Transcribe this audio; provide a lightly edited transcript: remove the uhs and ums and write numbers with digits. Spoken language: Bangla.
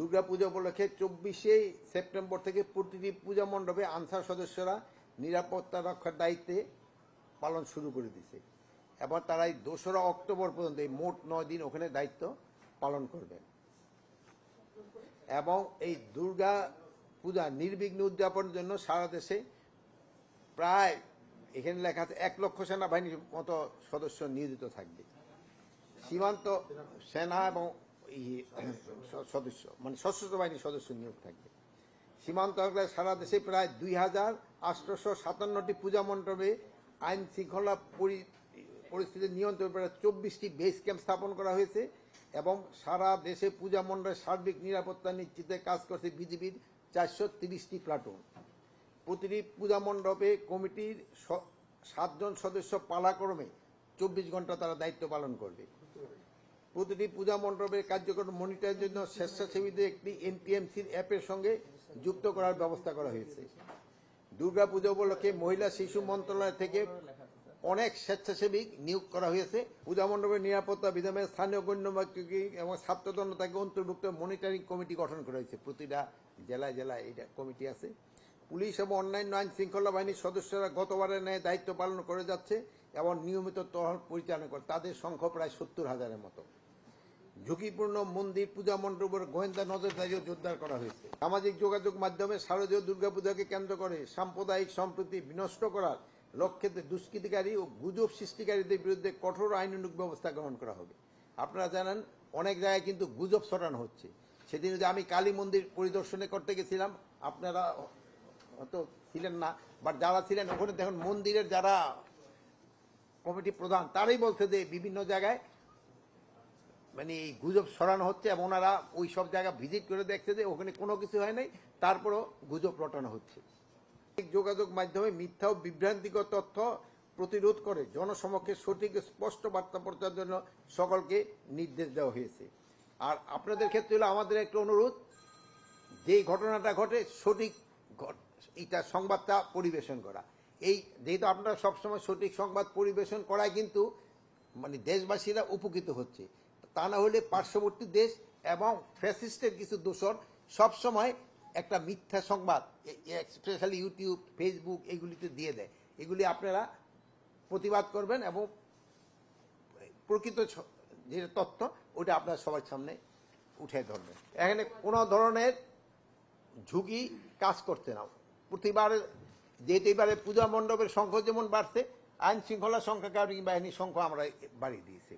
দুর্গাপূজা উপলক্ষে 24শে সেপ্টেম্বর থেকে প্রতিটি পূজা মণ্ডপে আনসার সদস্যরা নিরাপত্তা রক্ষার দায়িত্বে পালন শুরু করে দিয়েছে এবং তারা এই 2রা অক্টোবর পর্যন্ত এই মোট 9 দিন ওখানে দায়িত্ব পালন করবেন এবং এই দুর্গা পূজা নির্বিঘ্ন উদযাপনের জন্য সারা দেশে প্রায় এখানে লেখা আছে 1 লক্ষ সেনাবাহিনীর মতো সদস্য নিয়োজিত থাকবে। সীমান্ত সেনা এবং সদস্য মানে সশস্ত্র বাহিনীর সদস্য নিয়োগ থাকবে। সীমান্ত এলাকায় সারা দেশে প্রায় 2857টি পূজা মণ্ডপে আইন শৃঙ্খলা পরিস্থিতি নিয়ন্ত্রণে প্রায় 24টি বেস ক্যাম্প স্থাপন করা হয়েছে এবং সারা দেশে পূজা মণ্ডপের সার্বিক নিরাপত্তা নিশ্চিতে কাজ করছে বিজিবির 430টি প্লাটুন। প্রতিটি পূজা মণ্ডপে কমিটির 7 জন সদস্য পালাক্রমে 24 ঘন্টা তারা দায়িত্ব পালন করবে। প্রতিটি পূজা মণ্ডপের কার্যক্রম মনিটরের জন্য স্বেচ্ছাসেবীদের একটি এনটিএমসির অ্যাপের সঙ্গে যুক্ত করার ব্যবস্থা করা হয়েছে। দুর্গাপূজা উপলক্ষে মহিলা শিশু মন্ত্রণালয় থেকে অনেক স্বেচ্ছাসেবী নিয়োগ করা হয়েছে। পূজা মণ্ডপের নিরাপত্তা বিধানে স্থানীয় গণ্যমান্য এবং ছাত্র জনতাকে অন্তর্ভুক্ত মনিটরিং কমিটি গঠন করা হয়েছে। প্রতিটা জেলায় জেলায় এটা কমিটি আছে। পুলিশ এবং অন্যান্য আইন শৃঙ্খলা বাহিনীর সদস্যরা গতবারের ন্যায় দায়িত্ব পালন করে যাচ্ছে এবং নিয়মিত টহল পরিচালনা করে। তাদের সংখ্যা প্রায় 70,000-এর মতো। ঝুঁকিপূর্ণ মন্দির পূজা মণ্ডপের গোয়েন্দা নজরদারিও জোরদার করা হয়েছে। সামাজিক যোগাযোগ মাধ্যমে শারদীয় দুর্গাপূজাকে কেন্দ্র করে সাম্প্রদায়িক সম্প্রীতি বিনষ্ট করার লক্ষ্যে দুষ্কৃতিকারী ও গুজব সৃষ্টিকারীদের বিরুদ্ধে কঠোর আইনানুগ ব্যবস্থা গ্রহণ করা হবে। আপনারা জানেন অনেক জায়গায় কিন্তু গুজব ছড়ানো হচ্ছে। সেদিন যে আমি কালী মন্দির পরিদর্শনে করতে গেছিলাম, আপনারা হয়তো ছিলেন না, বাট যারা ছিলেন ওখানে দেখুন মন্দিরের যারা কমিটি প্রধান তারাই বলছে যে বিভিন্ন জায়গায় মানে এই গুজব ছড়ানো হচ্ছে এবং ওনারা ওই সব জায়গা ভিজিট করে দেখছে যে ওখানে কোনো কিছু হয় নাই, তারপরও গুজব রটানো হচ্ছে। যোগাযোগ মাধ্যমে মিথ্যা ও বিভ্রান্তিকর তথ্য প্রতিরোধ করে জনসমক্ষে সঠিক স্পষ্ট বার্তা প্রচারের জন্য সকলকে নির্দেশ দেওয়া হয়েছে। আর আপনাদের ক্ষেত্রে হলো আমাদের একটা অনুরোধ, যেই ঘটনাটা ঘটে সঠিক এটা সংবাদটা পরিবেশন করা। এই যেহেতু আপনারা সবসময় সঠিক সংবাদ পরিবেশন করায় কিন্তু মানে দেশবাসীরা উপকৃত হচ্ছে। তা না হলে পার্শ্ববর্তী দেশ এবং ফ্যাসিস্টের কিছু দোসর সবসময় একটা মিথ্যা সংবাদ স্পেশালি ইউটিউব ফেসবুক এগুলিতে দিয়ে দেয়। এগুলি আপনারা প্রতিবাদ করবেন এবং প্রকৃত যে তথ্য ওটা আপনারা সবার সামনে উঠে ধরবেন। এখানে কোনো ধরনের ঝুঁকি কাজ করতে না। প্রতিবার যেবারে পূজা মণ্ডপের সংখ্যা যেমন বাড়ছে, আইন শৃঙ্খলা সংখ্যা বাহিনীর সংখ্যা আমরা বাড়িয়ে দিয়েছি।